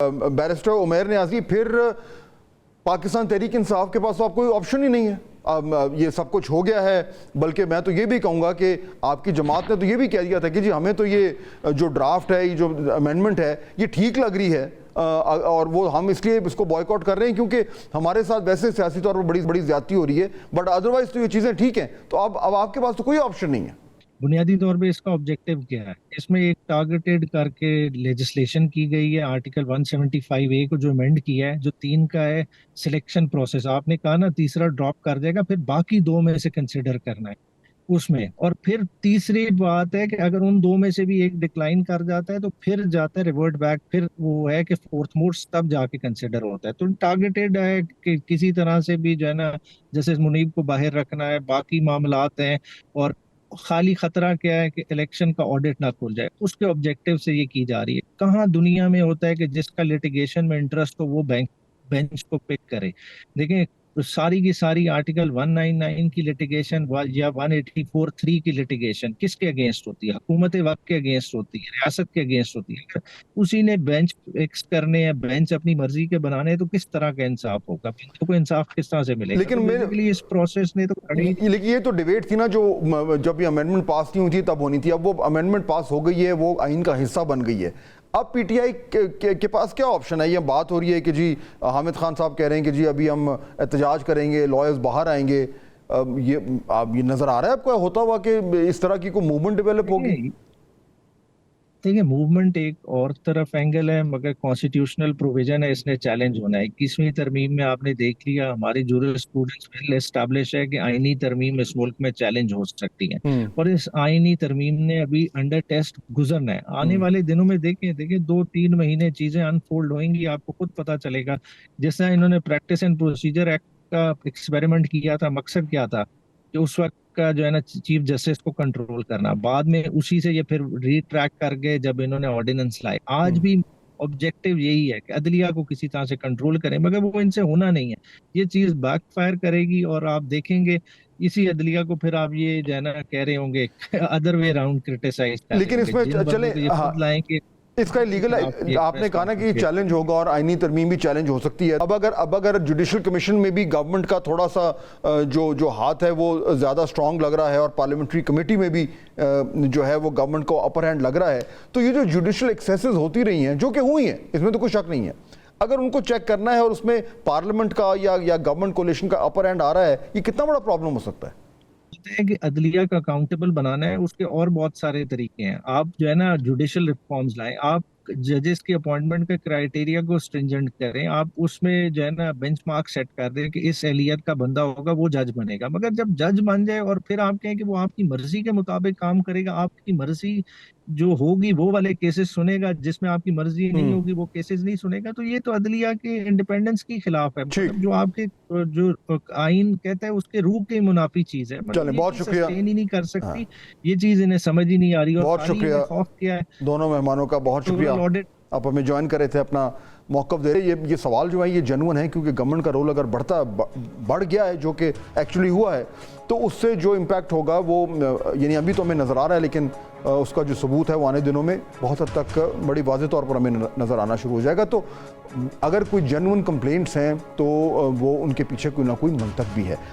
Barrister Umair Niazi, फिर पाकिस्तान तहरीक इंसाफ के पास तो आप कोई ऑप्शन ही नहीं है। ये सब कुछ हो गया है, बल्कि मैं तो ये भी कहूँगा कि आपकी जमात ने तो ये भी कह दिया था कि जी हमें तो ये जो ड्राफ्ट है, ये जो अमेंडमेंट है, ये ठीक लग रही है और वो हम इसलिए इसको बॉयकॉट कर रहे हैं क्योंकि हमारे साथ वैसे सियासी तौर पर बड़ी बड़ी ज्यादती हो रही है, बट अदरवाइज तो ये चीज़ें ठीक हैं। तो अब आपके पास तो कोई ऑप्शन नहीं है। बुनियादी तौर पे इसका ऑब्जेक्टिव क्या है? इसमें एक टारगेटेड करके लेजिस्लेशन की गई है, आर्टिकल 175A को जो अमेंड किया है, जो 3 का है सिलेक्शन प्रोसेस। आपने कहा ना तीसरा ड्रॉप कर देगा, फिर बाकी 2 में से कंसिडर करना है उसमें। और फिर तीसरी बात है कि अगर उन 2 में से भी एक डिक्लाइन कर जाता है तो फिर जाता है रिवर्ट बैक, फिर वो है कि फोर्थ मोस्ट तब जाके कंसिडर होता है। तो टारगेटेड है कि किसी तरह से भी जो है ना जस्टिस मुनीब को बाहर रखना है, बाकी मामलात हैं। और खाली खतरा क्या है कि इलेक्शन का ऑडिट ना खुल जाए, उसके ऑब्जेक्टिव से ये की जा रही है। कहाँ दुनिया में होता है कि जिसका लिटिगेशन में इंटरेस्ट हो वो बेंच को पिक करे? देखें, तो सारी की सारी आर्टिकल 199 की लिटिगेशन या 184(3) की लिटिगेशन किसके अगेंस्ट होती है? हुकूमत वक्त के अगेंस्ट होती है, रियासत के अगेंस्ट होती है। अगर उसी ने बेंच फिक्स करने या बेंच अपनी मर्जी के बनाने हैं, तो किस तरह का इंसाफ होगा? बंदों को इंसाफ किस तरह से मिलेगा? लेकिन तो मैं बेसिकली इस प्रोसेस ने तो खड़ी। लेकिन ये तो डिबेट थी ना, जो जब ये अमेंडमेंट पास नहीं हुई थी तब होनी थी। अब वो अमेंडमेंट पास हो गई है, वो आइन का हिस्सा बन गई है। अब पीटीआई के पास क्या ऑप्शन है? ये बात हो रही है कि जी हामिद खान साहब कह रहे हैं कि जी अभी हम एहतजाज करेंगे, लॉयर्स बाहर आएंगे। ये नजर आ रहा है आपको होता हुआ कि इस तरह की कोई मूवमेंट डेवलप होगी? देखिए, मूवमेंट एक और तरफ एंगल है, मगर कॉन्स्टिट्यूशनल प्रोविजन है, इसने चैलेंज होना है। 21वीं तरमीम में आपने देख लिया, हमारी जूरिस्प्रूडेंस वेल एस्टैब्लिश है कि आईनी तरमीम इस मुल्क में चैलेंज हो सकती है। हम्म। और इस आईनी तरमीम ने अभी अंडर टेस्ट गुजरना है। आने हम्म। वाले दिनों में देखें देखें 2-3 महीने चीजें अनफोल्ड होंगी, आपको खुद पता चलेगा। जैसा इन्होंने प्रैक्टिस एंड प्रोसीजर एक्ट का एक्सपेरिमेंट किया था, मकसद क्या था कि उस वक्त का जो है ना चीफ जस्टिस को कंट्रोल करना, बाद में उसी से ये फिर रीट्रैक कर गए जब इन्होंने ऑर्डिनेंस लाए। आज हम्म। भी ऑब्जेक्टिव यही है कि अदलिया को किसी तरह से कंट्रोल करें, मगर वो इनसे होना नहीं है। ये चीज बैकफायर करेगी और आप देखेंगे इसी अदलिया को फिर आप ये जो है ना कह रहे होंगे अदर वे अराउंड क्रिटिसाइज कर रहे लेकिन होंगे, इसमें जिन बंदों चले, को ये हाँ, खुद लाएंगे इसका उनके लीगल, खिलाफ ये आपने प्रेस कहा ना कि कॉन्फ्रेंस चैलेंज होगा और आईनी तरमीम भी चैलेंज हो सकती है। अब अगर जुडिशल कमीशन में भी गवर्नमेंट का थोड़ा सा जो हाथ है वो ज़्यादा स्ट्रांग लग रहा है और पार्लियामेंट्री कमेटी में भी जो है वो गवर्नमेंट को अपर हैंड लग रहा है, तो ये जो जुडिशल एक्सेसेस होती रही हैं, जो कि हुई हैं, इसमें तो कोई शक नहीं है, अगर उनको चेक करना है और उसमें पार्लियामेंट का या गवर्नमेंट कोलिशन का अपर हैंड आ रहा है, ये कितना बड़ा प्रॉब्लम हो सकता है? है कि अदलिया का अकाउंटेबल बनाना है, उसके और बहुत सारे तरीके हैं। आप जो है ना जुडिशल रिफॉर्म्स लाएं, आप जजेस की अपॉइंटमेंट के क्राइटेरिया को स्ट्रिंजेंट करें, आप उसमें जो है ना बेंचमार्क सेट कर दें कि इस एहलियत का बंदा होगा वो जज बनेगा। मगर जब जज बन जाए और फिर आप कहें कि वो आपकी मर्जी के मुताबिक काम करेगा, आपकी मर्जी जो होगी वो वाले केसेस सुनेगा, जिसमें आपकी मर्जी नहीं हम्म। होगी वो केसेस नहीं सुनेगा, तो ये तो अदलिया के इंडिपेंडेंस के खिलाफ है। ठीक। मतलब जो आपके जो आइन कहता है उसके रूह की मुनाफी चीज है। मतलब चलें, ये बहुत चीज शुक्रिया। सस्टेन ही नहीं कर हाँ, सकती। ये चीज इन्हें समझ ही नहीं आ रही, और बहुत खाली इन्हें शुक्रिया खौफ क्या है दोनों मेहमानों का, बहुत शुक्रिया इलेक्टोरल ऑडिट। आप हमें ज्वाइन कर रहे थे, अपना मौक़िफ़ दे रहे। ये सवाल जो है ये जेन्युइन है, क्योंकि गवर्नमेंट का रोल अगर बढ़ गया है, जो कि एक्चुअली हुआ है, तो उससे जो इम्पैक्ट होगा वो यानी अभी तो हमें नज़र आ रहा है, लेकिन उसका जो सबूत है वो आने दिनों में बहुत हद तक बड़ी वाज़ेह तौर पर हमें नज़र आना शुरू हो जाएगा। तो अगर कोई जेन्युइन कंप्लेंट्स हैं तो वो उनके पीछे कोई ना कोई मंतक भी है।